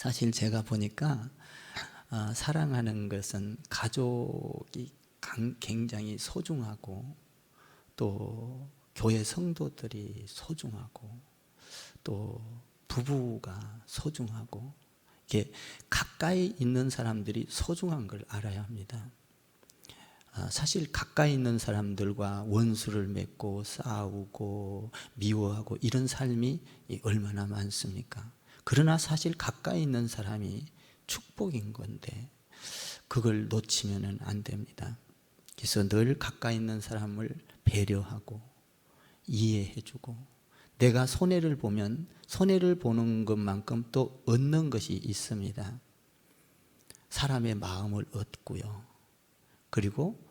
사실 제가 보니까 사랑하는 것은 가족이 굉장히 소중하고, 또 교회 성도들이 소중하고, 또 부부가 소중하고, 이게 가까이 있는 사람들이 소중한 걸 알아야 합니다. 사실 가까이 있는 사람들과 원수를 맺고 싸우고 미워하고 이런 삶이 얼마나 많습니까? 그러나 사실 가까이 있는 사람이 축복인 건데 그걸 놓치면 안 됩니다. 그래서 늘 가까이 있는 사람을 배려하고 이해해주고, 내가 손해를 보면 손해를 보는 것만큼 또 얻는 것이 있습니다. 사람의 마음을 얻고요. 그리고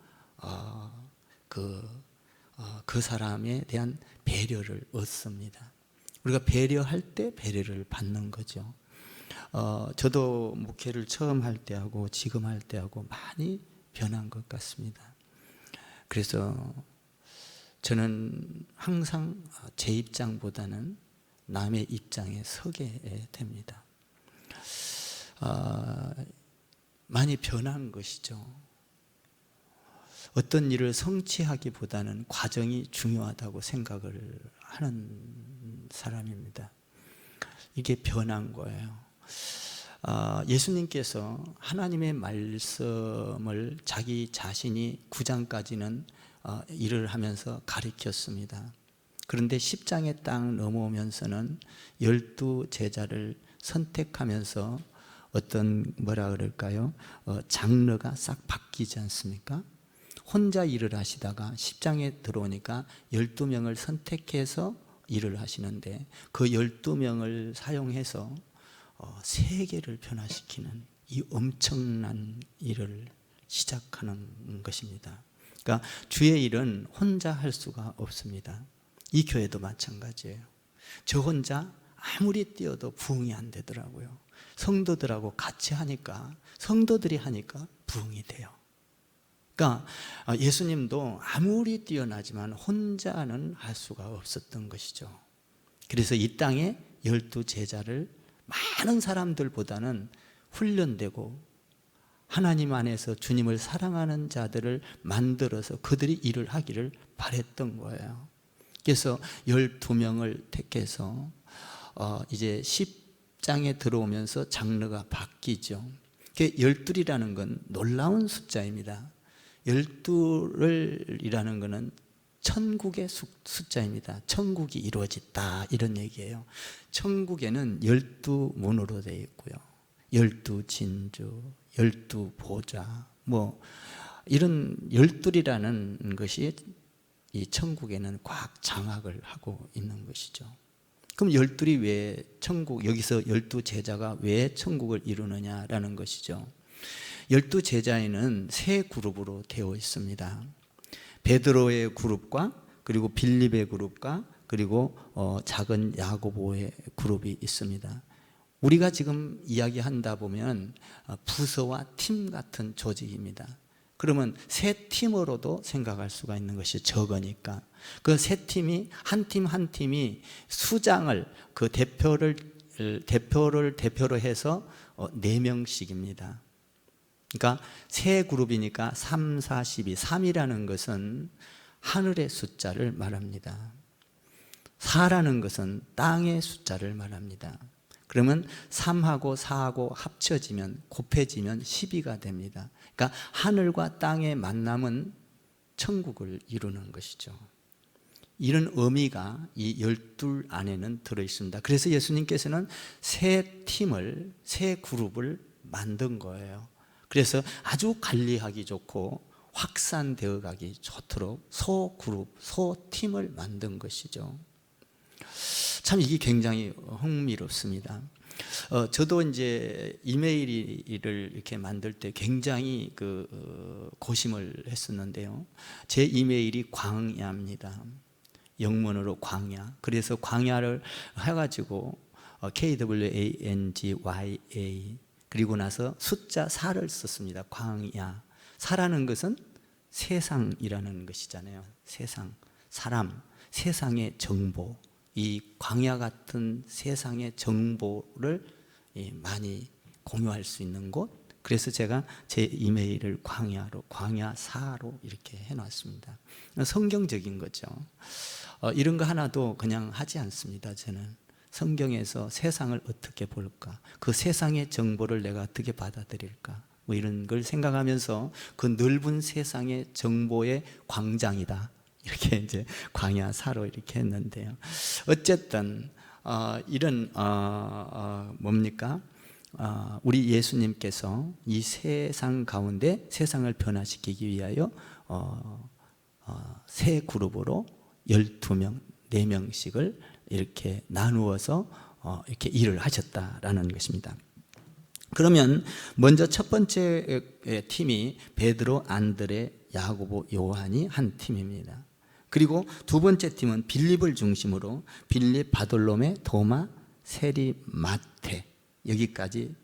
그 사람에 대한 배려를 얻습니다. 우리가 배려할 때 배려를 받는 거죠. 저도 목회를 처음 할 때하고 지금 할 때하고 많이 변한 것 같습니다. 그래서 저는 항상 제 입장보다는 남의 입장에 서게 됩니다. 많이 변한 것이죠. 어떤 일을 성취하기보다는 과정이 중요하다고 생각을 하는 사람입니다. 이게 변한 거예요. 예수님께서 하나님의 말씀을 자기 자신이 9장까지는 일을 하면서 가르쳤습니다. 그런데 10장에 딱 넘어오면서는 12 제자를 선택하면서 어떤 뭐라 그럴까요? 장르가 싹 바뀌지 않습니까? 혼자 일을 하시다가 10장에 들어오니까 12명을 선택해서 일을 하시는데, 그 12명을 사용해서 세계를 변화시키는 이 엄청난 일을 시작하는 것입니다. 그러니까 주의 일은 혼자 할 수가 없습니다. 이 교회도 마찬가지예요. 저 혼자 아무리 뛰어도 부흥이 안 되더라고요. 성도들하고 같이 하니까, 성도들이 하니까 부흥이 돼요. 그러니까 예수님도 아무리 뛰어나지만 혼자는 할 수가 없었던 것이죠. 그래서 이 땅에 12 제자를 많은 사람들보다는 훈련되고 하나님 안에서 주님을 사랑하는 자들을 만들어서 그들이 일을 하기를 바랬던 거예요. 그래서 12명을 택해서 이제 10장에 들어오면서 장르가 바뀌죠. 12이라는 건 놀라운 숫자입니다. 12이라는 것은 천국의 숫자입니다. 천국이 이루어졌다, 이런 얘기예요. 천국에는 12문으로 되어 있고요. 12진주, 12보좌, 이런 12이라는 것이 이 천국에는 꽉 장악을 하고 있는 것이죠. 그럼 12이 왜 천국, 여기서 12 제자가 왜 천국을 이루느냐라는 것이죠. 12 제자에는 세 그룹으로 되어 있습니다. 베드로의 그룹과, 그리고 빌립의 그룹과, 그리고 작은 야고보의 그룹이 있습니다. 우리가 지금 이야기한다 보면 부서와 팀 같은 조직입니다. 그러면 세 팀으로도 생각할 수가 있는 것이 적으니까 그 세 팀이 한 팀 한 팀이 수장을, 그 대표를 대표로 해서 4명씩입니다. 그러니까 세 그룹이니까 3, 4, 12. 3이라는 것은 하늘의 숫자를 말합니다. 4라는 것은 땅의 숫자를 말합니다. 그러면 3하고 4하고 합쳐지면, 곱해지면 12가 됩니다. 그러니까 하늘과 땅의 만남은 천국을 이루는 것이죠. 이런 의미가 이 12 안에는 들어있습니다. 그래서 예수님께서는 세 팀을, 세 그룹을 만든 거예요. 그래서 아주 관리하기 좋고 확산되어 가기 좋도록 소그룹, 소팀을 만든 것이죠. 참 이게 굉장히 흥미롭습니다. 저도 이제 이메일을 이렇게 만들 때 굉장히 고심을 했었는데요. 제 이메일이 광야입니다. 영문으로 광야. 그래서 광야를 해가지고 KWANGYA, 그리고 나서 숫자 4를 썼습니다. 광야. 사라는 것은 세상이라는 것이잖아요. 세상, 사람, 세상의 정보, 이 광야 같은 세상의 정보를 많이 공유할 수 있는 곳. 그래서 제가 제 이메일을 광야사로 이렇게 해놨습니다. 성경적인 거죠. 이런 거 하나도 그냥 하지 않습니다. 저는 성경에서 세상을 어떻게 볼까, 그 세상의 정보를 내가 어떻게 받아들일까, 뭐 이런 걸 생각하면서 그 넓은 세상의 정보의 광장이다, 이렇게 이제 광야사로 이렇게 했는데요. 어쨌든 이런 뭡니까? 우리 예수님께서 이 세상 가운데 세상을 변화시키기 위하여 세 그룹으로 12명, 4명씩을 이렇게 나누어서 이렇게 일을 하셨다라는 것입니다. 그러면 먼저 첫 번째 팀이 베드로, 안드레, 야고보, 요한이 한 팀입니다. 그리고 두 번째 팀은 빌립을 중심으로 빌립, 바돌로메, 도마, 세리, 마태, 여기까지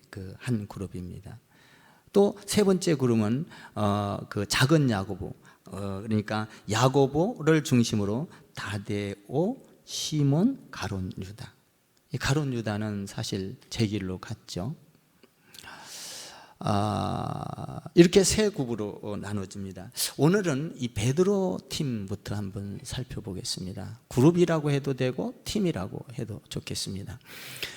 그 한 그룹입니다. 또 세 번째 그룹은 그 작은 야고보, 그러니까 야고보를 중심으로 다데오, 시몬, 가룟 유다. 이 가룟 유다는 사실 제 길로 갔죠. 이렇게 세 그룹으로 나눠집니다. 오늘은 이 베드로 팀부터 한번 살펴보겠습니다. 그룹이라고 해도 되고 팀이라고 해도 좋겠습니다.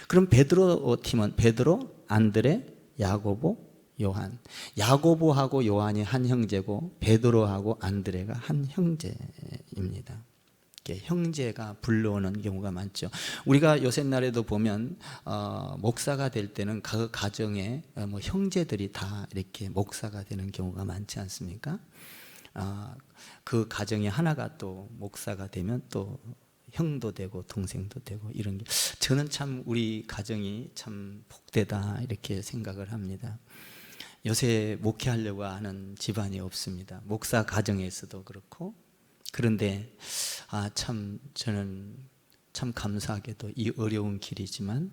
그럼 베드로 팀은 베드로, 안드레, 야고보, 요한. 야고보하고 요한이 한 형제고 베드로하고 안드레가 한 형제입니다. 형제가 불러오는 경우가 많죠. 우리가 요새날에도 보면 목사가 될 때는 그 가정에 뭐 형제들이 다 이렇게 목사가 되는 경우가 많지 않습니까? 그 가정에 하나가 또 목사가 되면 또 형도 되고 동생도 되고 이런 게, 저는 참 우리 가정이 참 복되다 이렇게 생각을 합니다. 요새 목회하려고 하는 집안이 없습니다. 목사 가정에서도 그렇고. 그런데 참 저는 참 감사하게도 이 어려운 길이지만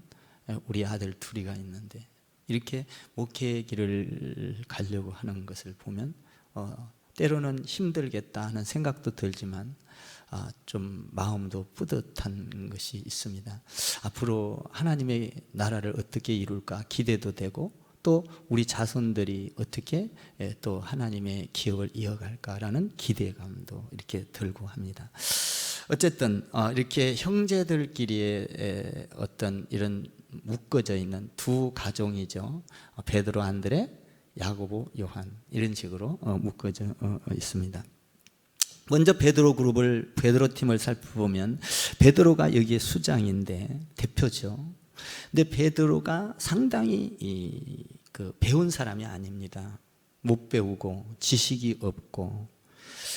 우리 아들 둘이가 있는데 이렇게 목회의 길을 가려고 하는 것을 보면 때로는 힘들겠다 하는 생각도 들지만 좀 마음도 뿌듯한 것이 있습니다. 앞으로 하나님의 나라를 어떻게 이룰까 기대도 되고, 또 우리 자손들이 어떻게 또 하나님의 기업을 이어갈까라는 기대감도 이렇게 들고 합니다. 어쨌든 이렇게 형제들끼리의 어떤 이런 묶어져 있는 두 가정이죠. 베드로, 안드레, 야고보, 요한, 이런 식으로 묶어져 있습니다. 먼저 베드로 팀을 살펴보면 베드로가 여기에 수장인데 대표죠. 근데 베드로가 상당히 배운 사람이 아닙니다. 못 배우고 지식이 없고,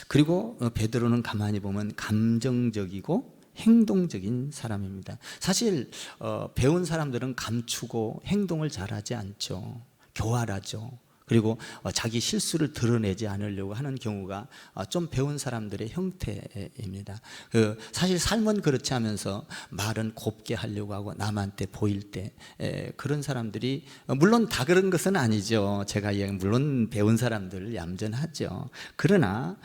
그리고 베드로는 가만히 보면 감정적이고 행동적인 사람입니다. 사실 배운 사람들은 감추고 행동을 잘하지 않죠. 교활하죠. 그리고 자기 실수를 드러내지 않으려고 하는 경우가 좀 배운 사람들의 형태입니다. 사실 삶은 그렇지 하면서 말은 곱게 하려고 하고 남한테 보일 때 그런 사람들이, 물론 다 그런 것은 아니죠. 제가 물론 배운 사람들 얌전하죠. 그러나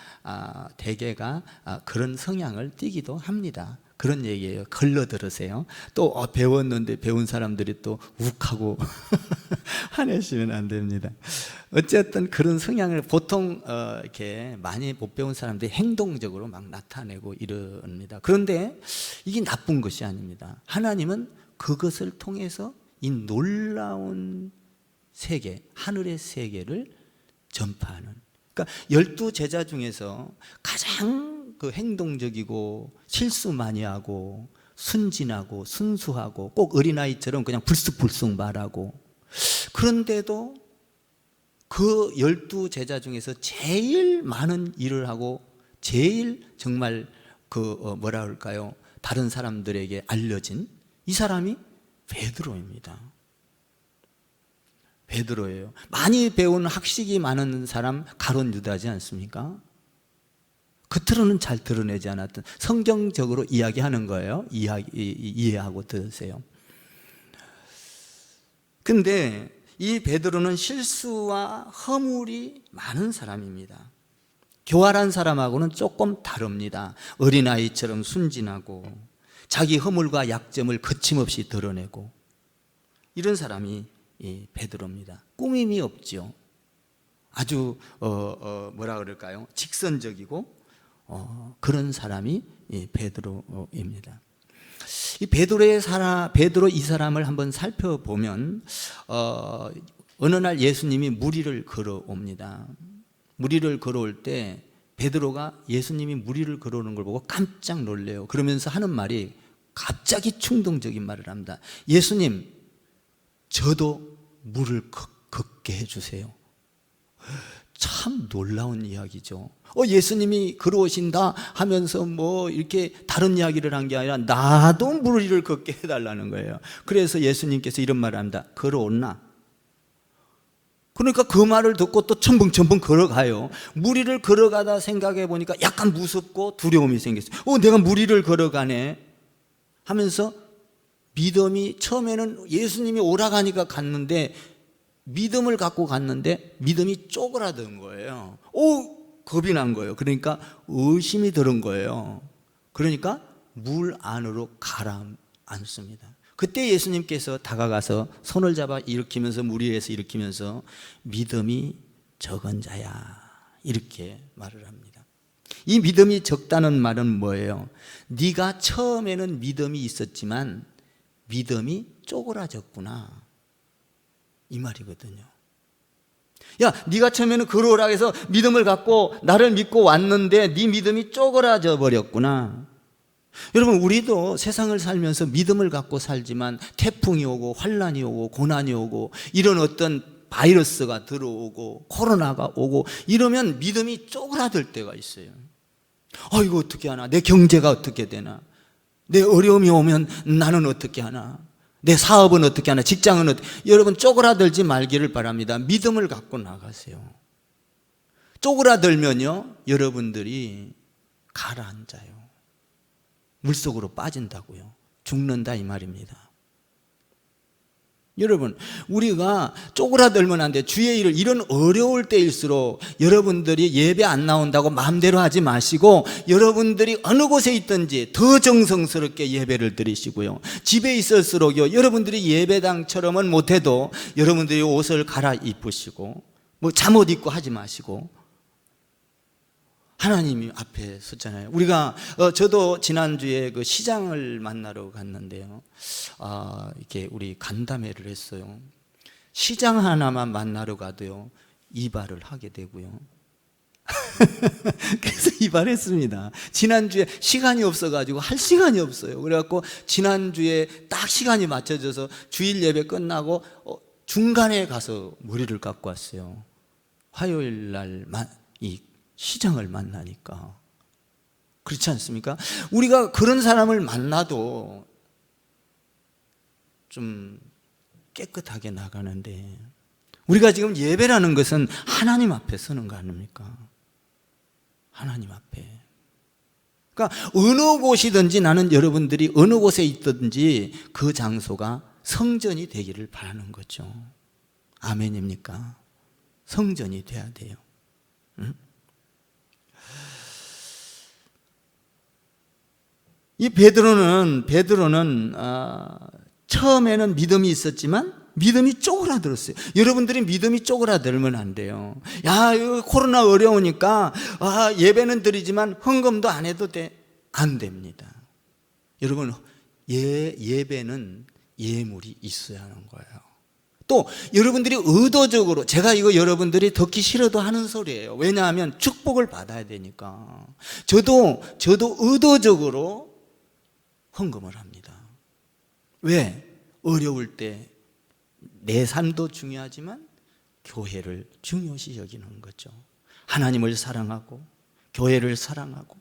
대개가 그런 성향을 띠기도 합니다. 그런 얘기예요. 걸러 들으세요. 또 배웠는데 배운 사람들이 또 욱하고 화내시면 안 됩니다. 어쨌든 그런 성향을 보통 이렇게 많이 못 배운 사람들이 행동적으로 막 나타내고 이럽니다. 그런데 이게 나쁜 것이 아닙니다. 하나님은 그것을 통해서 이 놀라운 세계, 하늘의 세계를 전파하는, 그러니까 12제자 중에서 가장 행동적이고 실수 많이 하고 순진하고 순수하고 꼭 어린아이처럼 그냥 불쑥불쑥 말하고, 그런데도 그 12제자 중에서 제일 많은 일을 하고 제일 정말 뭐라 할까요? 다른 사람들에게 알려진 이 사람이 베드로입니다. 베드로예요. 많이 배운 학식이 많은 사람 가룟 유다지 않습니까? 겉으로는 잘 드러내지 않았던, 성경적으로 이야기하는 거예요. 이해하고 들으세요. 근데 이 베드로는 실수와 허물이 많은 사람입니다. 교활한 사람하고는 조금 다릅니다. 어린아이처럼 순진하고 자기 허물과 약점을 거침없이 드러내고, 이런 사람이 베드로입니다. 꾸밈이 없죠. 아주 뭐라 그럴까요? 직선적이고 그런 사람이 베드로입니다. 이 베드로 이 사람을 한번 살펴보면 어느 날 예수님이 무리를 걸어옵니다. 무리를 걸어올 때 베드로가 예수님이 무리를 걸어오는 걸 보고 깜짝 놀래요. 그러면서 하는 말이 갑자기 충동적인 말을 합니다. 예수님, 저도 물을 걷게 해주세요. 참 놀라운 이야기죠. 예수님이 걸어오신다 하면서 뭐 이렇게 다른 이야기를 한 게 아니라 나도 무리를 걷게 해달라는 거예요. 그래서 예수님께서 이런 말을 합니다. 걸어오나? 그러니까 그 말을 듣고 또 첨벙첨벙 걸어가요. 무리를 걸어가다 생각해 보니까 약간 무섭고 두려움이 생겼어요. 내가 무리를 걸어가네 하면서 믿음이, 처음에는 예수님이 오라가니까 갔는데 믿음을 갖고 갔는데 믿음이 쪼그라든 거예요. 겁이 난 거예요. 그러니까 의심이 들은 거예요. 그러니까 물 안으로 가라앉습니다. 그때 예수님께서 다가가서 손을 잡아 일으키면서, 물 위에서 일으키면서 믿음이 적은 자야, 이렇게 말을 합니다. 이 믿음이 적다는 말은 뭐예요? 네가 처음에는 믿음이 있었지만 믿음이 쪼그라졌구나, 이 말이거든요. 야, 네가 처음에는 걸어오라 해서 믿음을 갖고 나를 믿고 왔는데 네 믿음이 쪼그라져 버렸구나. 여러분, 우리도 세상을 살면서 믿음을 갖고 살지만 태풍이 오고 환란이 오고 고난이 오고 이런 어떤 바이러스가 들어오고 코로나가 오고 이러면 믿음이 쪼그라들 때가 있어요. 이거 어떻게 하나? 내 경제가 어떻게 되나? 내 어려움이 오면 나는 어떻게 하나? 내 사업은 어떻게 하나? 직장은 어떻게? 여러분, 쪼그라들지 말기를 바랍니다. 믿음을 갖고 나가세요. 쪼그라들면요, 여러분들이 가라앉아요. 물속으로 빠진다고요. 죽는다, 이 말입니다. 여러분, 우리가 쪼그라들면 안 돼. 주의 일을, 이런 어려울 때일수록 여러분들이 예배 안 나온다고 마음대로 하지 마시고 여러분들이 어느 곳에 있든지 더 정성스럽게 예배를 드리시고요. 집에 있을수록요, 여러분들이 예배당처럼은 못해도 여러분들이 옷을 갈아입으시고 뭐 잠옷 입고 하지 마시고 하나님 앞에 섰잖아요. 우리가 저도 지난주에 그 시장을 만나러 갔는데요. 이렇게 우리 간담회를 했어요. 시장 하나만 만나러 가도요, 이발을 하게 되고요. 그래서 이발했습니다. 지난주에 시간이 없어가지고 할 시간이 없어요. 그래갖고 지난주에 딱 시간이 맞춰져서 주일 예배 끝나고 중간에 가서 머리를 깎고 왔어요. 화요일 날 이 시장을 만나니까. 그렇지 않습니까? 우리가 그런 사람을 만나도 좀 깨끗하게 나가는데, 우리가 지금 예배라는 것은 하나님 앞에 서는 거 아닙니까? 하나님 앞에. 그러니까 어느 곳이든지, 나는 여러분들이 어느 곳에 있든지 그 장소가 성전이 되기를 바라는 거죠. 아멘입니까? 성전이 돼야 돼요. 응? 이 베드로는 처음에는 믿음이 있었지만 믿음이 쪼그라들었어요. 여러분들이 믿음이 쪼그라들면 안 돼요. 야, 이거 코로나 어려우니까 예배는 드리지만 헌금도 안 해도 돼. 안 됩니다. 여러분, 예배는 예물이 있어야 하는 거예요. 또 여러분들이 의도적으로, 제가 이거 여러분들이 듣기 싫어도 하는 소리예요. 왜냐하면 축복을 받아야 되니까. 저도 의도적으로 헌금을 합니다. 왜? 어려울 때 내 삶도 중요하지만 교회를 중요시 여기는 거죠. 하나님을 사랑하고 교회를 사랑하고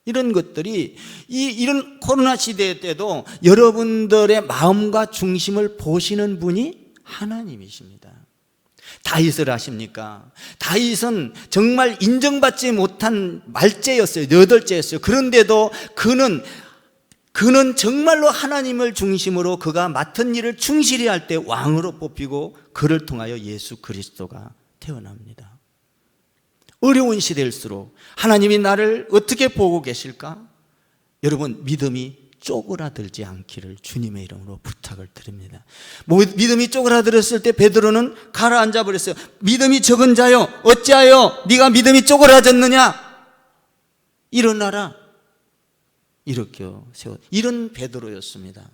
이런 것들이 이런 코로나 시대 때도 여러분들의 마음과 중심을 보시는 분이 하나님이십니다. 다윗을 아십니까? 다윗은 정말 인정받지 못한 말죄였어요. 여덟째였어요. 그런데도 그는 정말로 하나님을 중심으로 그가 맡은 일을 충실히 할 때 왕으로 뽑히고 그를 통하여 예수 그리스도가 태어납니다. 어려운 시대일수록 하나님이 나를 어떻게 보고 계실까? 여러분, 믿음이 쪼그라들지 않기를 주님의 이름으로 부탁을 드립니다. 믿음이 쪼그라들었을 때 베드로는 가라앉아 버렸어요. 믿음이 적은 자여 어찌하여 네가 믿음이 쪼그라졌느냐? 일어나라. 이렇게 세워. 이런 베드로였습니다.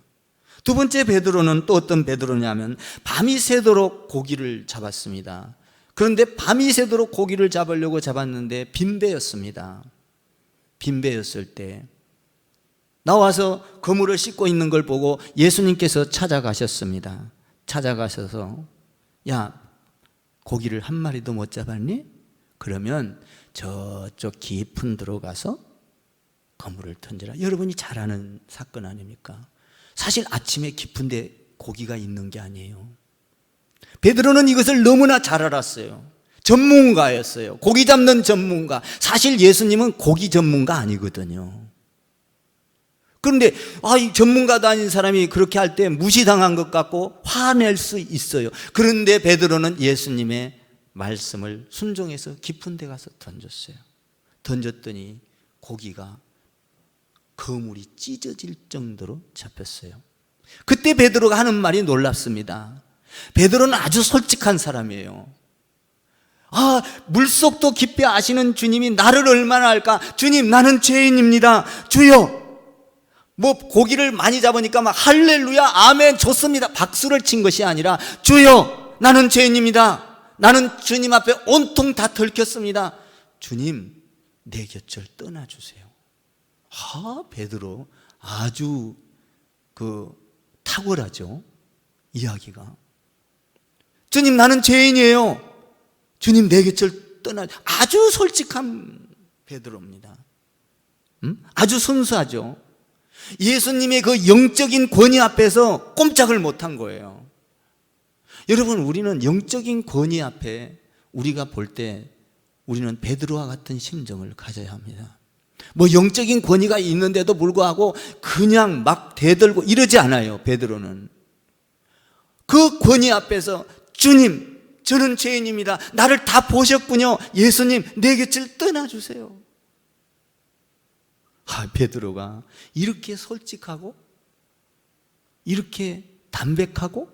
두 번째 베드로는 또 어떤 베드로냐면 밤이 새도록 고기를 잡았습니다. 그런데 밤이 새도록 고기를 잡으려고 잡았는데 빈배였습니다. 빈배였을 때 나와서 그물을 씻고 있는 걸 보고 예수님께서 찾아가셨습니다. 찾아가셔서 야, 고기를 한 마리도 못 잡았니? 그러면 저쪽 깊은 데로 가서 그물을 던져라. 여러분이 잘 아는 사건 아닙니까? 사실 아침에 깊은 데 고기가 있는 게 아니에요. 베드로는 이것을 너무나 잘 알았어요. 전문가였어요. 고기 잡는 전문가. 사실 예수님은 고기 전문가 아니거든요. 그런데 이 전문가도 아닌 사람이 그렇게 할 때 무시당한 것 같고 화낼 수 있어요. 그런데 베드로는 예수님의 말씀을 순종해서 깊은 데 가서 던졌어요. 던졌더니 고기가 그물이 찢어질 정도로 잡혔어요. 그때 베드로가 하는 말이 놀랍습니다. 베드로는 아주 솔직한 사람이에요. 물속도 깊이 아시는 주님이 나를 얼마나 알까? 주님, 나는 죄인입니다. 주여, 고기를 많이 잡으니까 막 할렐루야, 아멘, 좋습니다. 박수를 친 것이 아니라 주여, 나는 죄인입니다. 나는 주님 앞에 온통 다 들켰습니다. 주님, 내 곁을 떠나주세요. 베드로 아주 탁월하죠. 이야기가. 주님, 나는 죄인이에요. 주님, 내 곁을 떠나. 아주 솔직한 베드로입니다. 아주 순수하죠. 예수님의 그 영적인 권위 앞에서 꼼짝을 못한 거예요. 여러분, 우리는 영적인 권위 앞에 우리가 볼 때 우리는 베드로와 같은 심정을 가져야 합니다. 영적인 권위가 있는데도 불구하고 그냥 막 대들고 이러지 않아요. 베드로는 그 권위 앞에서 주님, 저는 죄인입니다. 나를 다 보셨군요. 예수님, 내 곁을 떠나주세요. 베드로가 이렇게 솔직하고 이렇게 담백하고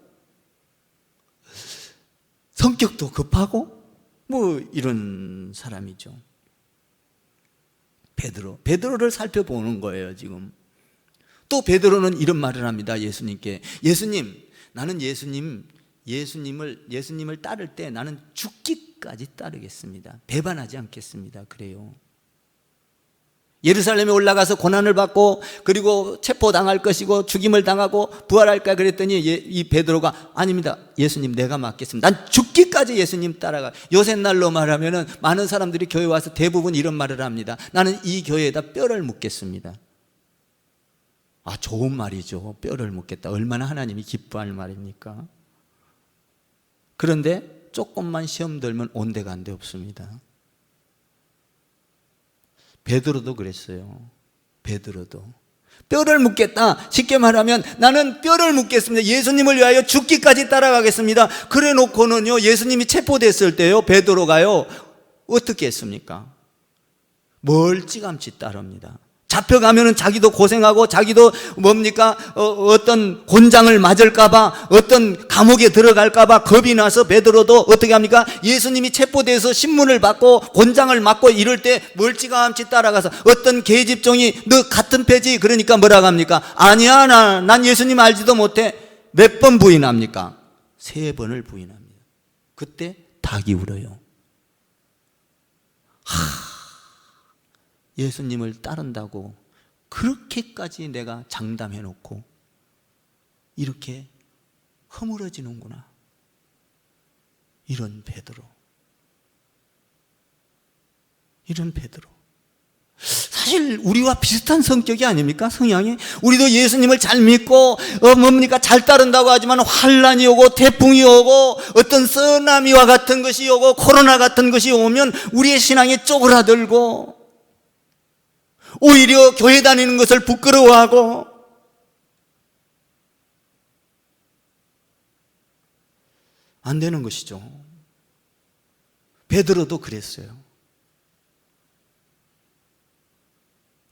성격도 급하고 이런 사람이죠. 베드로를 살펴보는 거예요. 지금 또 베드로는 이런 말을 합니다. 예수님께, 예수님, 나는 예수님을 따를 때 나는 죽기까지 따르겠습니다. 배반하지 않겠습니다. 그래요. 예루살렘에 올라가서 고난을 받고 그리고 체포당할 것이고 죽임을 당하고 부활할까 그랬더니 이 베드로가 아닙니다. 예수님, 내가 맡겠습니다. 난 죽기까지 예수님 따라가. 요새날로 말하면은 많은 사람들이 교회 와서 대부분 이런 말을 합니다. 나는 이 교회에다 뼈를 묻겠습니다. 좋은 말이죠. 뼈를 묻겠다. 얼마나 하나님이 기뻐할 말입니까? 그런데 조금만 시험 들면 온데간데 없습니다. 베드로도 그랬어요. 베드로도 뼈를 묻겠다. 쉽게 말하면 나는 뼈를 묻겠습니다. 예수님을 위하여 죽기까지 따라가겠습니다. 그래 놓고는요, 예수님이 체포됐을 때요, 베드로가요 어떻게 했습니까? 멀찌감치 따릅니다. 잡혀가면은 자기도 고생하고 자기도 어떤 곤장을 맞을까봐, 어떤 감옥에 들어갈까봐 겁이 나서 베드로도 어떻게 합니까? 예수님이 체포돼서 신문을 받고 곤장을 맞고 이럴 때 멀찌감치 따라가서 어떤 계집종이 너 같은 패지? 그러니까 뭐라고 합니까? 아니야, 난 예수님 알지도 못해. 몇 번 부인합니까? 3번을 부인합니다. 그때 닭이 울어요. 예수님을 따른다고 그렇게까지 내가 장담해놓고 이렇게 허물어지는구나. 이런 베드로. 사실 우리와 비슷한 성격이 아닙니까? 성향이. 우리도 예수님을 잘 믿고 잘 따른다고 하지만 환란이 오고 태풍이 오고 어떤 쓰나미와 같은 것이 오고 코로나 같은 것이 오면 우리의 신앙이 쪼그라들고 오히려 교회 다니는 것을 부끄러워하고 안 되는 것이죠. 베드로도 그랬어요.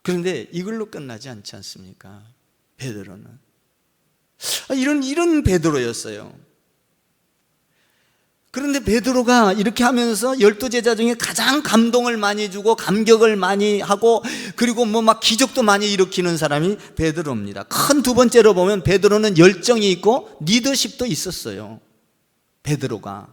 그런데 이걸로 끝나지 않지 않습니까? 베드로는 이런 베드로였어요. 그런데 베드로가 이렇게 하면서 12제자 중에 가장 감동을 많이 주고 감격을 많이 하고 그리고 뭐 막 기적도 많이 일으키는 사람이 베드로입니다. 큰 두 번째로 보면 베드로는 열정이 있고 리더십도 있었어요. 베드로가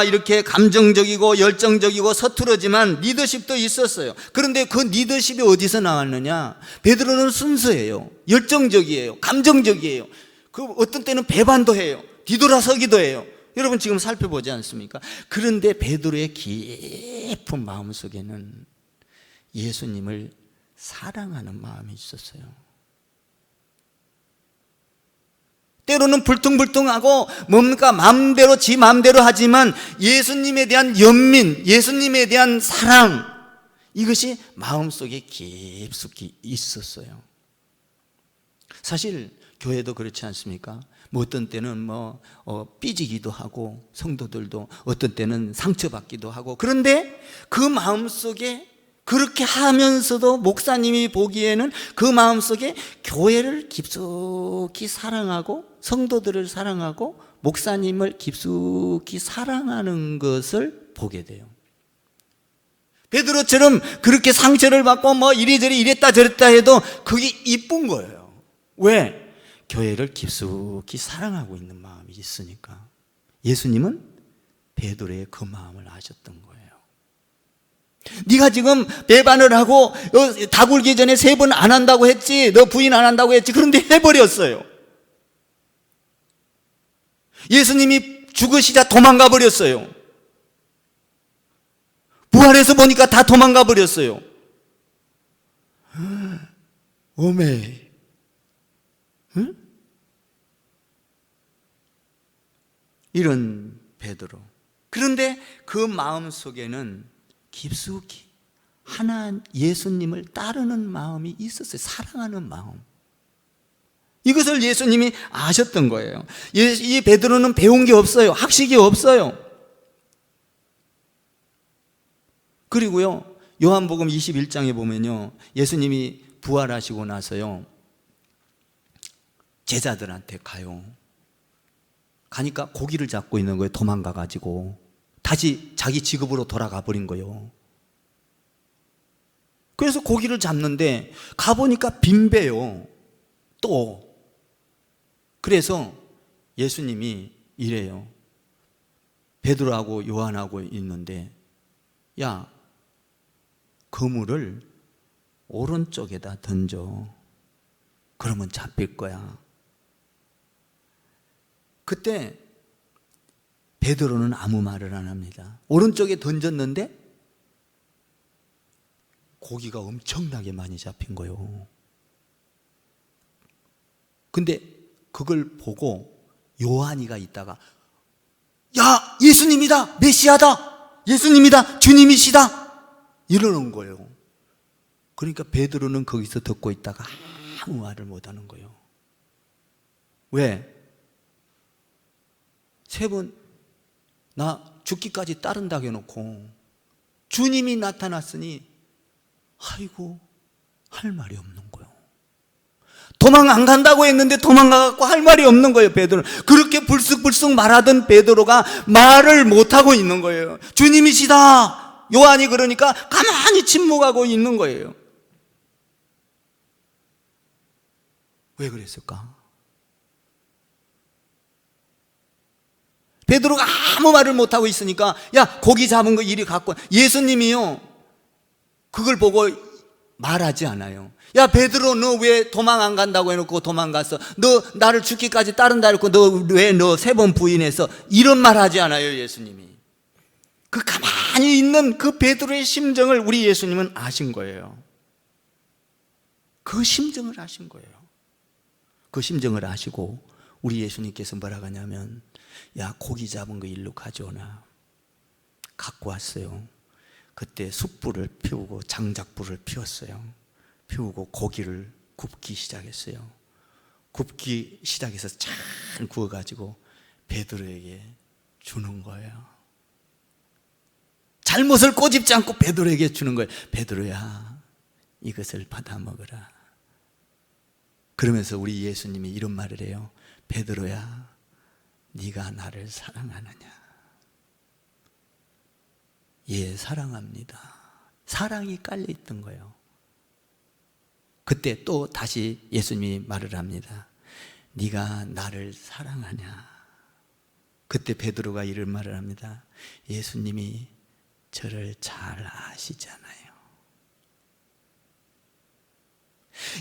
이렇게 감정적이고 열정적이고 서투르지만 리더십도 있었어요. 그런데 그 리더십이 어디서 나왔느냐? 베드로는 순수해요. 열정적이에요. 감정적이에요. 그 어떤 때는 배반도 해요. 뒤돌아서기도 해요. 여러분 지금 살펴보지 않습니까? 그런데 베드로의 깊은 마음속에는 예수님을 사랑하는 마음이 있었어요. 때로는 불퉁불퉁하고 뭔가 마음대로 지 마음대로 하지만 예수님에 대한 연민, 예수님에 대한 사랑, 이것이 마음속에 깊숙이 있었어요. 사실 교회도 그렇지 않습니까? 뭐 어떤 때는 삐지기도 하고 성도들도 어떤 때는 상처받기도 하고, 그런데 그 마음속에 그렇게 하면서도 목사님이 보기에는 그 마음속에 교회를 깊숙이 사랑하고 성도들을 사랑하고 목사님을 깊숙이 사랑하는 것을 보게 돼요. 베드로처럼 그렇게 상처를 받고 이리저리 이랬다 저랬다 해도 그게 이쁜 거예요. 왜? 교회를 깊숙이 사랑하고 있는 마음이 있으니까. 예수님은 베드로의 그 마음을 아셨던 거예요. 네가 지금 배반을 하고 다 굴기 전에 3번 안 한다고 했지, 너 부인 안 한다고 했지, 그런데 해버렸어요. 예수님이 죽으시자 도망가 버렸어요. 부활해서 보니까 다 도망가 버렸어요. 오메. 응? 이런 베드로. 그런데 그 마음 속에는 깊숙이 예수님을 따르는 마음이 있었어요. 사랑하는 마음. 이것을 예수님이 아셨던 거예요. 이 베드로는 배운 게 없어요. 학식이 없어요. 그리고요, 요한복음 21장에 보면요, 예수님이 부활하시고 나서요, 제자들한테 가요. 가니까 고기를 잡고 있는 거예요. 도망가가지고 다시 자기 직업으로 돌아가 버린 거예요. 그래서 고기를 잡는데 가보니까 빈배요. 또 그래서 예수님이 이래요. 베드로하고 요한하고 있는데, 야, 그물을 오른쪽에다 던져. 그러면 잡힐 거야. 그때 베드로는 아무 말을 안 합니다. 오른쪽에 던졌는데 고기가 엄청나게 많이 잡힌 거예요. 근데 그걸 보고 요한이가 있다가, 야, 예수님이다, 메시아다, 예수님이다, 주님이시다, 이러는 거예요. 그러니까 베드로는 거기서 듣고 있다가 아무 말을 못 하는 거예요. 왜? 3번 나 죽기까지 따른다고 해놓고 주님이 나타났으니 아이고 할 말이 없는 거예요. 도망 안 간다고 했는데 도망가갖고 할 말이 없는 거예요. 베드로. 그렇게 불쑥불쑥 말하던 베드로가 말을 못하고 있는 거예요. 주님이시다. 요한이 그러니까 가만히 침묵하고 있는 거예요. 왜 그랬을까? 베드로가 아무 말을 못하고 있으니까, 야, 고기 잡은 거 이리 갖고, 예수님이요 그걸 보고 말하지 않아요. 야, 베드로, 너 왜 도망 안 간다고 해놓고 도망갔어? 너 나를 죽기까지 따른다 해놓고 너 왜 3번 부인해서? 이런 말 하지 않아요. 예수님이. 그 가만히 있는 그 베드로의 심정을 우리 예수님은 아신 거예요. 그 심정을 아신 거예요. 그 심정을 아시고 우리 예수님께서 뭐라고 하냐면, 야, 고기 잡은 거 일로 가져오나. 갖고 왔어요. 그때 숯불을 피우고 장작불을 피웠어요. 피우고 고기를 굽기 시작했어요. 굽기 시작해서 잘 구워가지고 베드로에게 주는 거예요. 잘못을 꼬집지 않고 베드로에게 주는 거예요. 베드로야, 이것을 받아 먹으라. 그러면서 우리 예수님이 이런 말을 해요. 베드로야, 네가 나를 사랑하느냐? 예, 사랑합니다. 사랑이 깔려 있던 거예요. 그때 또 다시 예수님이 말을 합니다. 네가 나를 사랑하냐? 그때 베드로가 이런 말을 합니다. 예수님이 저를 잘 아시잖아요.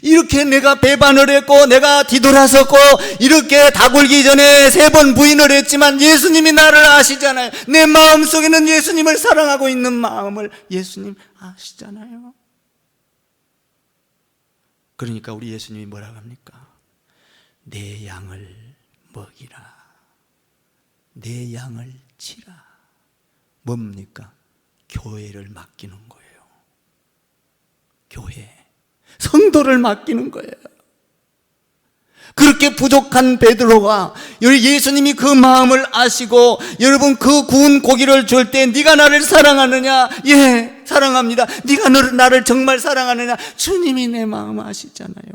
이렇게 내가 배반을 했고 내가 뒤돌아섰고 이렇게 다 굴기 전에 3번 부인을 했지만 예수님이 나를 아시잖아요. 내 마음속에는 예수님을 사랑하고 있는 마음을 예수님 아시잖아요. 그러니까 우리 예수님이 뭐라고 합니까? 내 양을 먹이라, 내 양을 치라. 뭡니까? 교회를 맡기는 거예요. 교회, 성도를 맡기는 거예요. 그렇게 부족한 베드로가 예수님이 그 마음을 아시고 여러분 그 구운 고기를 줄 때 네가 나를 사랑하느냐? 예, 사랑합니다. 네가 나를 정말 사랑하느냐? 주님이 내 마음 아시잖아요.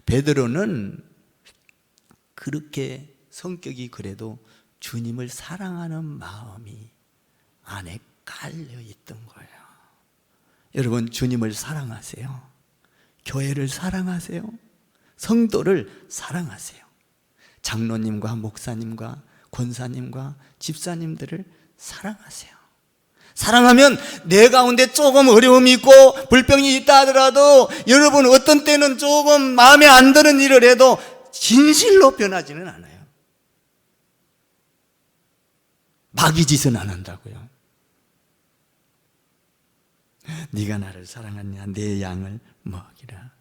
베드로는 그렇게 성격이 그래도 주님을 사랑하는 마음이 안에 깔려 있던 거예요. 여러분 주님을 사랑하세요. 교회를 사랑하세요. 성도를 사랑하세요. 장로님과 목사님과 권사님과 집사님들을 사랑하세요. 사랑하면 내 가운데 조금 어려움이 있고 불평이 있다 하더라도 여러분 어떤 때는 조금 마음에 안 드는 일을 해도 진실로 변하지는 않아요. 마귀 짓은 안 한다고요. 네가 나를 사랑하냐? 내 양을 먹이라.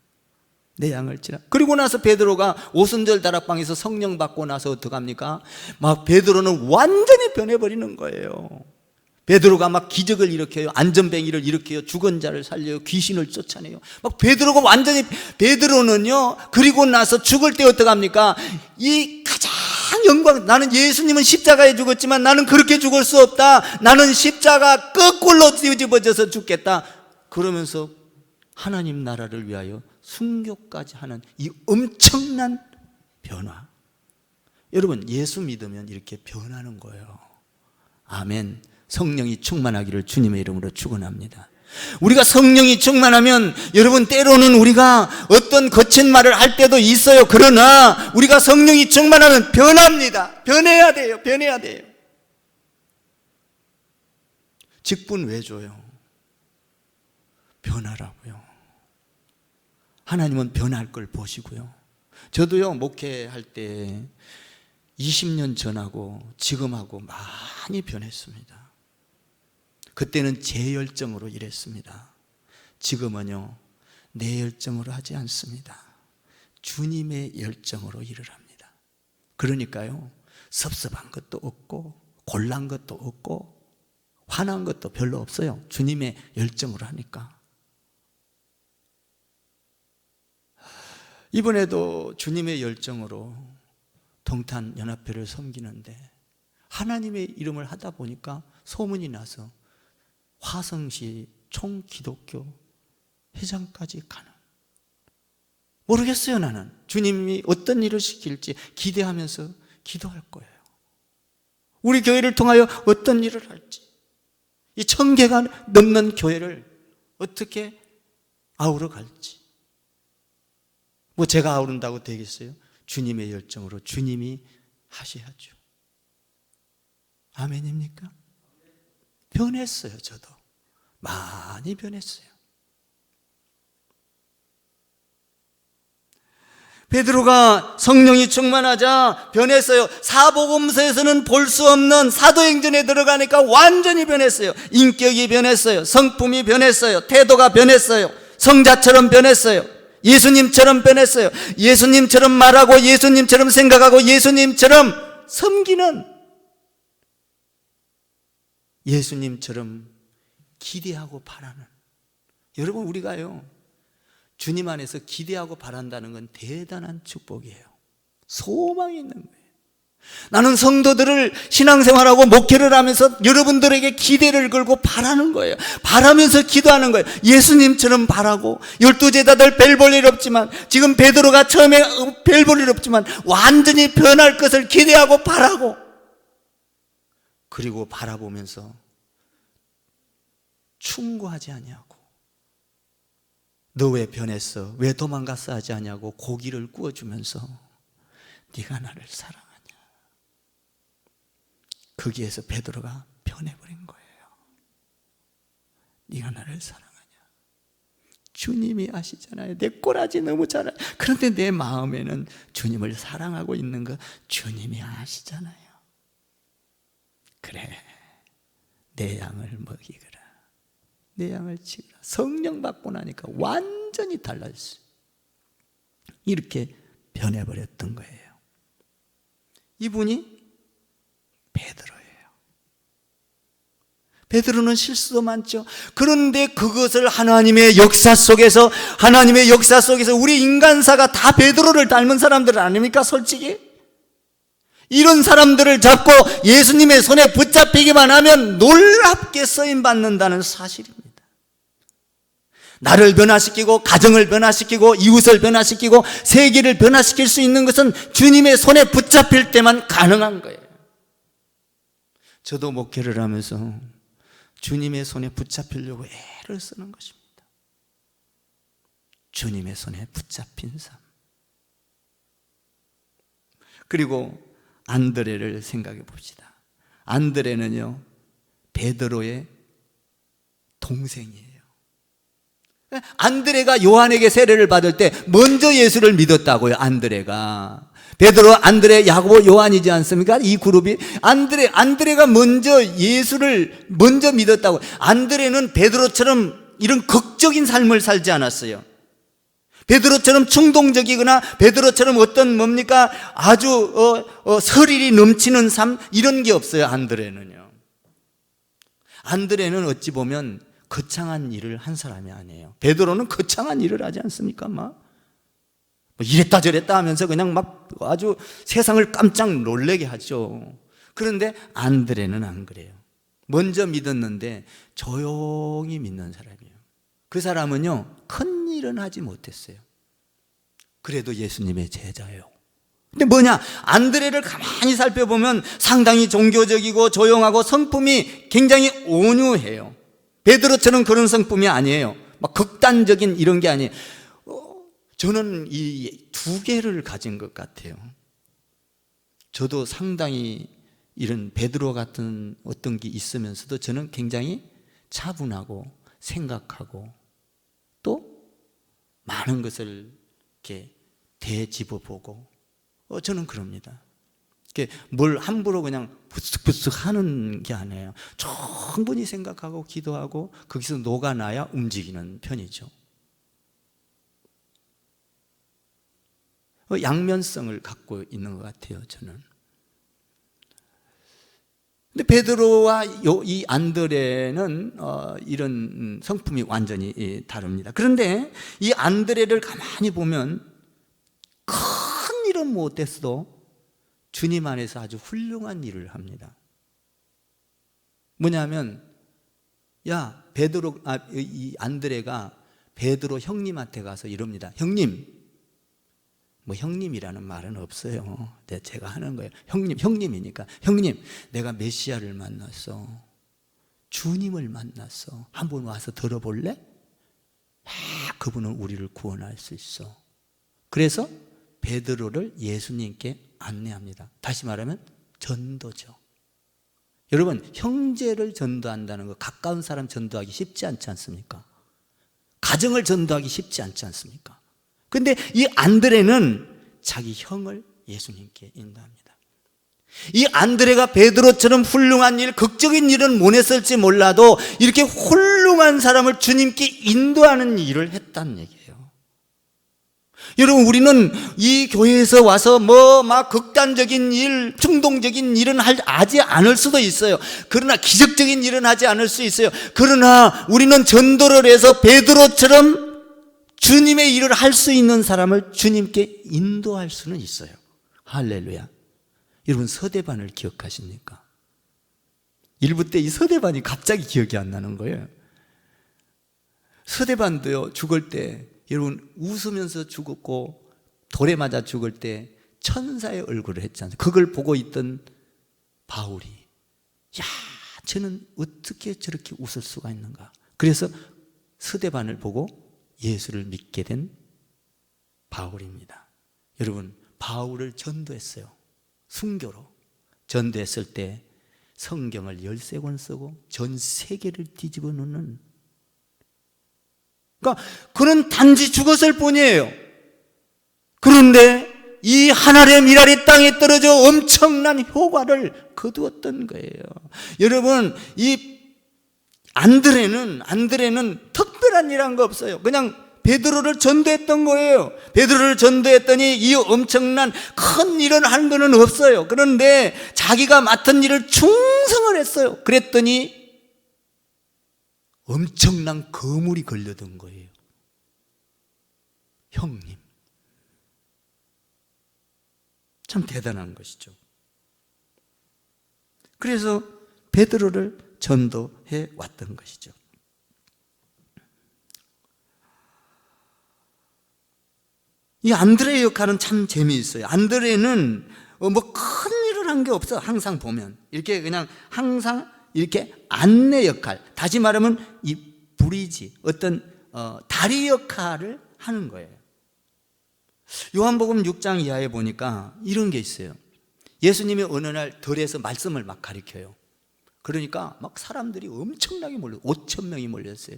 내 양을 치라. 그리고 나서 베드로가 오순절 다락방에서 성령 받고 나서 어떡합니까? 막 베드로는 완전히 변해버리는 거예요. 베드로가 막 기적을 일으켜요. 안전뱅이를 일으켜요. 죽은 자를 살려요. 귀신을 쫓아내요. 막 베드로가 완전히, 베드로는요 그리고 나서 죽을 때 어떡합니까? 이 가장 영광, 나는 예수님은 십자가에 죽었지만 나는 그렇게 죽을 수 없다. 나는 십자가 거꾸로 뒤집어져서 죽겠다. 그러면서 하나님 나라를 위하여 순교까지 하는 이 엄청난 변화. 여러분 예수 믿으면 이렇게 변하는 거예요. 아멘. 성령이 충만하기를 주님의 이름으로 축원합니다. 우리가 성령이 충만하면 여러분 때로는 우리가 어떤 거친 말을 할 때도 있어요. 그러나 우리가 성령이 충만하면 변합니다. 변해야 돼요. 변해야 돼요. 직분 왜 줘요? 변하라고요. 하나님은 변할 걸 보시고요. 저도요 목회할 때 20년 전하고 지금하고 많이 변했습니다. 그때는 제 열정으로 일했습니다. 지금은요 내 열정으로 하지 않습니다. 주님의 열정으로 일을 합니다. 그러니까요 섭섭한 것도 없고 곤란 것도 없고 화난 것도 별로 없어요. 주님의 열정으로 하니까. 이번에도 주님의 열정으로 동탄연합회를 섬기는데 하나님의 이름을 하다 보니까 소문이 나서 화성시 총기독교 회장까지 가는. 모르겠어요. 나는 주님이 어떤 일을 시킬지 기대하면서 기도할 거예요. 우리 교회를 통하여 어떤 일을 할지, 이 1000개가 넘는 교회를 어떻게 아우러 갈지. 뭐 제가 아우른다고 되겠어요? 주님의 열정으로 주님이 하셔야죠. 아멘입니까? 변했어요. 저도 많이 변했어요. 베드로가 성령이 충만하자 변했어요. 사복음서에서는 볼 수 없는 사도행전에 들어가니까 완전히 변했어요. 인격이 변했어요. 성품이 변했어요. 태도가 변했어요. 성자처럼 변했어요. 예수님처럼 변했어요. 예수님처럼 말하고 예수님처럼 생각하고 예수님처럼 섬기는, 예수님처럼 기대하고 바라는. 여러분 우리가요 주님 안에서 기대하고 바란다는 건 대단한 축복이에요. 소망이 있는 거예요. 나는 성도들을 신앙생활하고 목회를 하면서 여러분들에게 기대를 걸고 바라는 거예요. 바라면서 기도하는 거예요. 예수님처럼 바라고, 12제자들 별 볼 일 없지만, 지금 베드로가 처음에 별 볼 일 없지만 완전히 변할 것을 기대하고 바라고, 그리고 바라보면서 충고하지 아니하고, 너 왜 변했어? 왜 도망갔어? 하지 아니하고 고기를 구워주면서 네가 나를 사랑하냐. 거기에서 베드로가 변해버린 거예요. 네가 나를 사랑하냐. 주님이 아시잖아요. 내 꼬라지 너무 잘 알아요. 그런데 내 마음에는 주님을 사랑하고 있는 거 주님이 아시잖아요. 그래, 내 양을 먹이거라, 내 양을 치거라. 성령 받고 나니까 완전히 달라졌어요. 이렇게 변해버렸던 거예요. 이분이 베드로예요. 베드로는 실수도 많죠. 그런데 그것을 하나님의 역사 속에서 우리 인간사가 다 베드로를 닮은 사람들 아닙니까? 솔직히 이런 사람들을 잡고 예수님의 손에 붙잡히기만 하면 놀랍게 쓰임받는다는 사실입니다. 나를 변화시키고, 가정을 변화시키고, 이웃을 변화시키고, 세계를 변화시킬 수 있는 것은 주님의 손에 붙잡힐 때만 가능한 거예요. 저도 목회를 하면서 주님의 손에 붙잡히려고 애를 쓰는 것입니다. 주님의 손에 붙잡힌 삶. 그리고 안드레를 생각해 봅시다. 안드레는요, 베드로의 동생이에요. 안드레가 요한에게 세례를 받을 때 먼저 예수를 믿었다고요. 안드레가. 베드로, 안드레, 야고보, 요한이지 않습니까? 이 그룹이. 안드레가 먼저 예수를 먼저 믿었다고. 안드레는 베드로처럼 이런 극적인 삶을 살지 않았어요. 베드로처럼 충동적이거나 베드로처럼 어떤 뭡니까? 아주 설일이 넘치는 삶, 이런 게 없어요. 안드레는요. 안드레는 어찌 보면 거창한 일을 한 사람이 아니에요. 베드로는 거창한 일을 하지 않습니까? 막 이랬다 저랬다 하면서 그냥 막 아주 세상을 깜짝 놀라게 하죠. 그런데 안드레는 안 그래요. 먼저 믿었는데 조용히 믿는 사람이에요. 그 사람은요, 큰 일은 하지 못했어요. 그래도 예수님의 제자예요. 근데 뭐냐? 안드레를 가만히 살펴보면 상당히 종교적이고 조용하고 성품이 굉장히 온유해요. 베드로처럼 그런 성품이 아니에요. 막 극단적인 이런 게 아니에요. 저는 이 두 개를 가진 것 같아요. 저도 상당히 이런 베드로 같은 어떤 게 있으면서도 저는 굉장히 차분하고 생각하고 또 많은 것을 이렇게 되짚어보고 저는 그럽니다. 뭘 함부로 그냥 부스부스 하는 게 아니에요. 충분히 생각하고 기도하고 거기서 녹아나야 움직이는 편이죠. 양면성을 갖고 있는 것 같아요, 저는. 근데 베드로와 이 안드레는 이런 성품이 완전히 다릅니다. 그런데 이 안드레를 가만히 보면 큰 일은 못했어도 주님 안에서 아주 훌륭한 일을 합니다. 뭐냐면, 이 안드레가 베드로 형님한테 가서 이럽니다. 형님, 뭐 형님이라는 말은 없어요. 제가 하는 거예요. 형님이니까. 형님, 내가 메시아를 만났어. 주님을 만났어. 한번 와서 들어볼래? 그분은 우리를 구원할 수 있어. 그래서 베드로를 예수님께 안내합니다. 다시 말하면 전도죠. 여러분, 형제를 전도한다는 거, 가까운 사람 전도하기 쉽지 않지 않습니까? 가정을 전도하기 쉽지 않지 않습니까? 근데 이 안드레는 자기 형을 예수님께 인도합니다. 이 안드레가 베드로처럼 훌륭한 일, 극적인 일은 못 했을지 몰라도 이렇게 훌륭한 사람을 주님께 인도하는 일을 했다는 얘기예요. 여러분, 우리는 이 교회에서 와서 막 극단적인 일, 충동적인 일은 하지 않을 수도 있어요. 그러나 기적적인 일은 하지 않을 수 있어요. 그러나 우리는 전도를 해서 베드로처럼 주님의 일을 할 수 있는 사람을 주님께 인도할 수는 있어요. 할렐루야. 여러분, 서대반을 기억하십니까? 일부 때 이 서대반이 갑자기 기억이 안 나는 거예요. 서대반도요, 죽을 때 여러분 웃으면서 죽었고 돌에 맞아 죽을 때 천사의 얼굴을 했잖아요. 그걸 보고 있던 바울이, 야, 저는 어떻게 저렇게 웃을 수가 있는가. 그래서 서대반을 보고 예수를 믿게 된 바울입니다. 여러분, 바울을 전도했어요. 순교로 전도했을 때 성경을 13권 쓰고 전 세계를 뒤집어 놓는, 그러니까 그는 단지 죽었을 뿐이에요. 그런데 이 하나님의 미랄이 땅에 떨어져 엄청난 효과를 거두었던 거예요. 여러분, 이 안드레는 특별한 일한 거 없어요. 그냥 베드로를 전도했던 거예요. 베드로를 전도했더니 이 엄청난 큰 일을 한 거는 없어요. 그런데 자기가 맡은 일을 충성을 했어요. 그랬더니 엄청난 거물이 걸려든 거예요. 형님, 참 대단한 것이죠. 그래서 베드로를 전도해 왔던 것이죠. 이 안드레의 역할은 참 재미있어요. 안드레는 뭐 큰 일을 한 게 없어. 항상 보면 이렇게 그냥 항상 이렇게 안내 역할, 다시 말하면 이 브리지, 어떤 다리 역할을 하는 거예요. 요한복음 6장 이하에 보니까 이런 게 있어요. 예수님이 어느 날 들에서 말씀을 막 가르쳐요. 그러니까 막 사람들이 엄청나게 몰려요. 5,000명이 몰렸어요.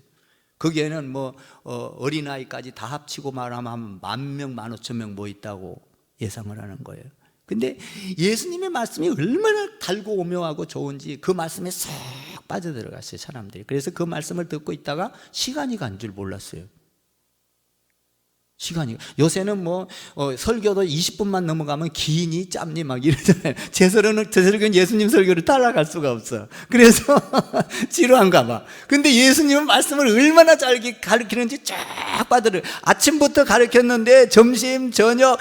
거기에는 뭐 어린아이까지 다 합치고 말하면 10,000명, 15,000명 뭐 있다고 예상을 하는 거예요. 근데 예수님의 말씀이 얼마나 달고 오묘하고 좋은지 그 말씀에 쏙 빠져들어갔어요, 사람들이. 그래서 그 말씀을 듣고 있다가 시간이 간 줄 몰랐어요. 시간이, 요새는 뭐 설교도 20분만 넘어가면 기니 짧니 막 이러잖아요. 제 설교는 예수님 설교를 따라갈 수가 없어. 그래서 지루한가 봐. 근데 예수님은 말씀을 얼마나 잘 가르치는지 쫙 빠져들어요. 아침부터 가르쳤는데 점심, 저녁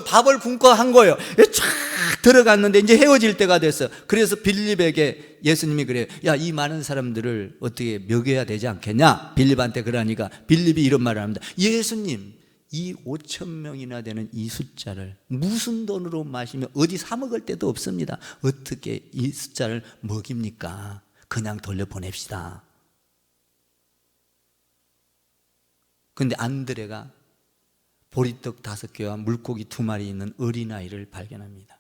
밥을 굶고 한 거예요. 쫙 들어갔는데 이제 헤어질 때가 됐어. 그래서 빌립에게 예수님이 그래요. 야, 이 많은 사람들을 어떻게 먹여야 되지 않겠냐? 빌립한테 그러니까 빌립이 이런 말을 합니다. 예수님, 이 5,000명이나 되는 이 숫자를 무슨 돈으로 마시며 어디 사 먹을 데도 없습니다. 어떻게 이 숫자를 먹입니까? 그냥 돌려보냅시다. 그런데 안드레가 보리떡 5개와 물고기 2마리 있는 어린아이를 발견합니다.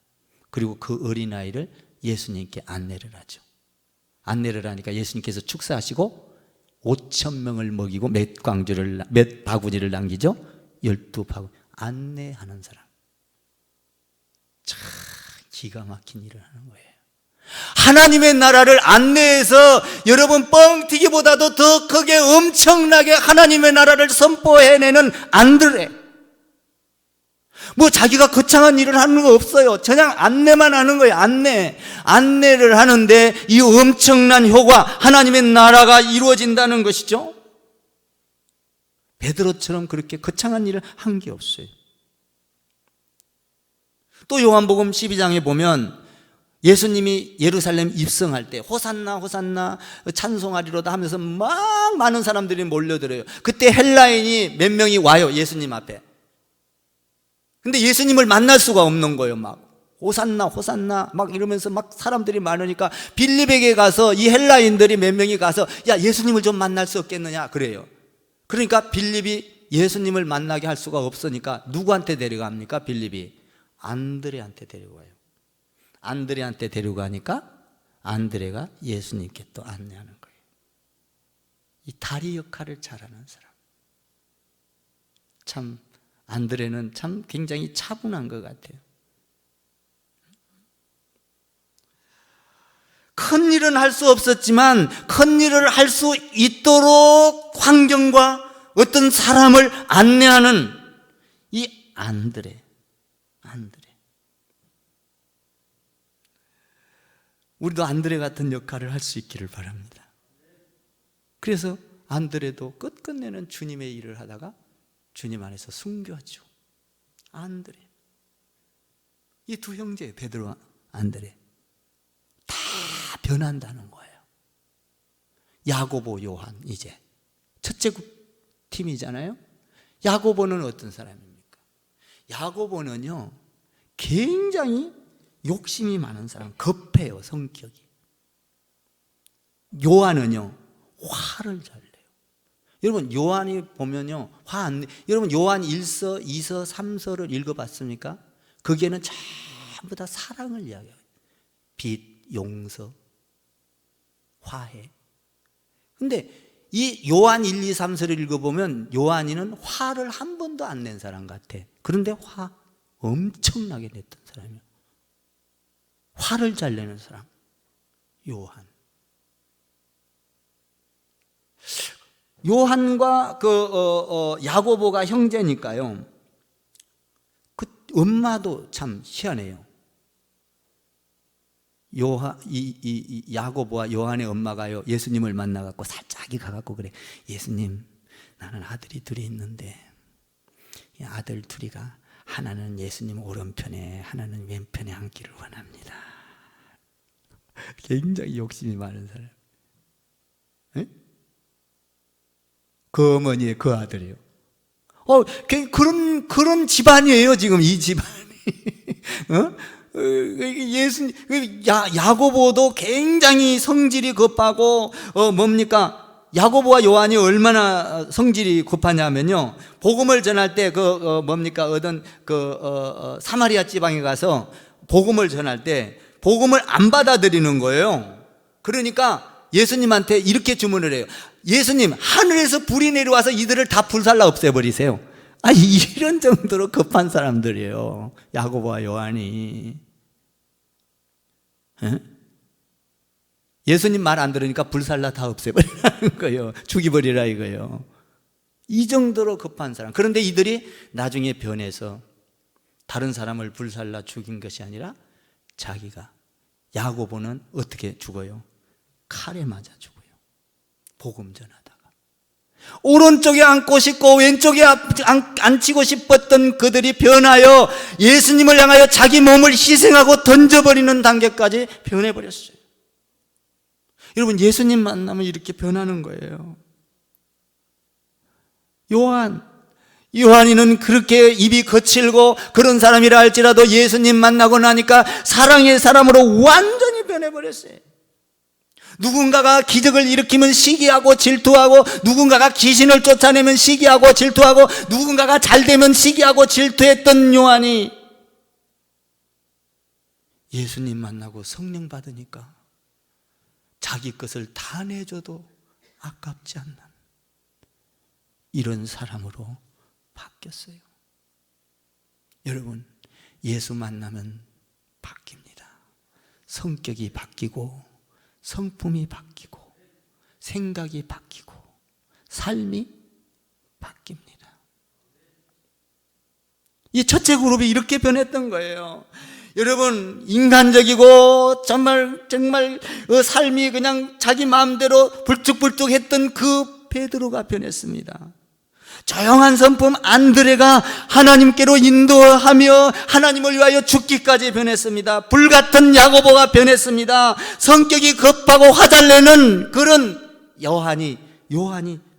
그리고 그 어린아이를 예수님께 안내를 하죠. 안내를 하니까 예수님께서 축사하시고 5,000명을 먹이고 몇 바구니를 남기죠? 12바구니. 안내하는 사람, 참 기가 막힌 일을 하는 거예요. 하나님의 나라를 안내해서 여러분 뻥튀기보다도 더 크게 엄청나게 하나님의 나라를 선포해내는 안드레. 뭐 자기가 거창한 일을 하는 거 없어요. 그냥 안내만 하는 거예요. 안내를 하는데 이 엄청난 효과, 하나님의 나라가 이루어진다는 것이죠. 베드로처럼 그렇게 거창한 일을 한 게 없어요. 또 요한복음 12장에 보면 예수님이 예루살렘 입성할 때 호산나 호산나 찬송하리로다 하면서 막 많은 사람들이 몰려들어요. 그때 헬라인이 몇 명이 와요, 예수님 앞에. 근데 예수님을 만날 수가 없는 거예요. 막 호산나 호산나 막 이러면서 막 사람들이 많으니까 빌립에게 가서 이 헬라인들이 몇 명이 가서 야, 예수님을 좀 만날 수 없겠느냐 그래요. 그러니까 빌립이 예수님을 만나게 할 수가 없으니까 누구한테 데려갑니까? 빌립이 안드레한테 데려가요. 안드레한테 데려가니까 안드레가 예수님께 또 안내하는 거예요. 이 다리 역할을 잘하는 사람. 참 안드레는 참 굉장히 차분한 것 같아요. 큰 일은 할 수 없었지만 큰 일을 할 수 있도록 환경과 어떤 사람을 안내하는 이 안드레. 우리도 안드레 같은 역할을 할 수 있기를 바랍니다. 그래서 안드레도 끝끝내는 주님의 일을 하다가 주님 안에서 순교하죠. 안드레. 이 두 형제예요, 베드로와 안드레. 다 변한다는 거예요. 야고보, 요한 이제 첫째 팀이잖아요. 야고보는 어떤 사람입니까? 야고보는요 굉장히 욕심이 많은 사람, 급해요 성격이. 요한은요 화를 잘 내요. 여러분 요한이 보면요 화 안 내. 여러분 요한 1서, 2서, 3서를 읽어봤습니까? 거기에는 전부 다 사랑을 이야기해요. 빛, 용서, 화해. 근데 이 요한 1, 2, 3서를 읽어보면 요한이는 화를 한 번도 안 낸 사람 같아. 그런데 화 엄청나게 냈던 사람이에요. 화를 잘 내는 사람 요한. 요한과 야고보가 형제니까요. 그 엄마도 참 희한해요. 야고보와 요한의 엄마가요 예수님을 만나갖고 살짝이 가갖고 그래. 예수님, 나는 아들이 둘이 있는데 이 아들 둘이가 하나는 예수님 오른편에 하나는 왼편에 앉기를 원합니다. 굉장히 욕심이 많은 사람. 에? 그 어머니의 그 아들이에요. 그런 집안이에요 지금 이 집안이. 야고보도 굉장히 성질이 급하고 뭡니까? 야고보와 요한이 얼마나 성질이 급하냐면요. 복음을 전할 때 어떤 사마리아 지방에 가서 복음을 전할 때 복음을 안 받아들이는 거예요. 그러니까 예수님한테 이렇게 주문을 해요. 예수님, 하늘에서 불이 내려와서 이들을 다 불살라 없애버리세요. 이런 정도로 급한 사람들이에요. 야고보와 요한이. 에? 예수님 말 안 들으니까 불살라 다 없애버리라는 거예요. 죽이버리라 이거예요. 이 정도로 급한 사람. 그런데 이들이 나중에 변해서 다른 사람을 불살라 죽인 것이 아니라 자기가, 야고보는 어떻게 죽어요? 칼에 맞아 죽어요. 복음 전하다가. 오른쪽에 앉고 싶고 왼쪽에 앉히고 싶었던 그들이 변하여 예수님을 향하여 자기 몸을 희생하고 던져버리는 단계까지 변해버렸어요. 여러분, 예수님 만나면 이렇게 변하는 거예요. 요한이는 그렇게 입이 거칠고 그런 사람이라 할지라도 예수님 만나고 나니까 사랑의 사람으로 완전히 변해버렸어요. 누군가가 기적을 일으키면 시기하고 질투하고, 누군가가 귀신을 쫓아내면 시기하고 질투하고, 누군가가 잘되면 시기하고 질투했던 요한이 예수님 만나고 성령 받으니까 자기 것을 다 내줘도 아깝지 않는 이런 사람으로 바뀌었어요. 여러분, 예수 만나면 바뀝니다. 성격이 바뀌고 성품이 바뀌고 생각이 바뀌고 삶이 바뀝니다. 이 첫째 그룹이 이렇게 변했던 거예요. 여러분, 인간적이고 정말 삶이 그냥 자기 마음대로 불뚝불뚝했던 그 베드로가 변했습니다. 조용한 성품 안드레가 하나님께로 인도하며 하나님을 위하여 죽기까지 변했습니다. 불같은 야고보가 변했습니다. 성격이 급하고 화잘내는 그런 요한이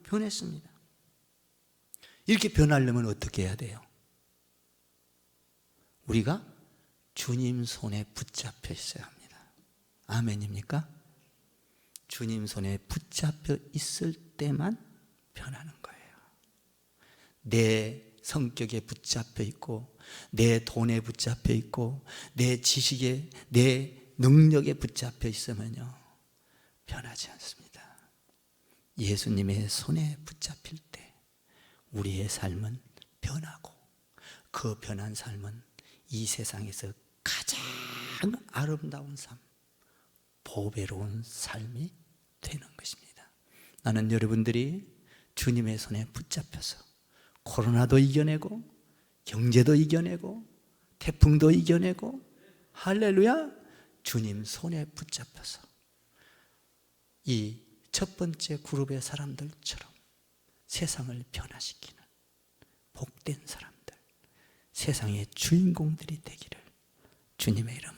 변했습니다. 이렇게 변하려면 어떻게 해야 돼요? 우리가 주님 손에 붙잡혀 있어야 합니다. 아멘입니까? 주님 손에 붙잡혀 있을 때만 변하는 거예요. 내 성격에 붙잡혀 있고 내 돈에 붙잡혀 있고 내 지식에, 내 능력에 붙잡혀 있으면요 변하지 않습니다. 예수님의 손에 붙잡힐 때 우리의 삶은 변하고, 그 변한 삶은 이 세상에서 가장 아름다운 삶, 보배로운 삶이 되는 것입니다. 나는 여러분들이 주님의 손에 붙잡혀서 코로나도 이겨내고 경제도 이겨내고 태풍도 이겨내고, 할렐루야, 주님 손에 붙잡혀서 이 첫 번째 그룹의 사람들처럼 세상을 변화시키는 복된 사람들, 세상의 주인공들이 되기를 주님의 이름으로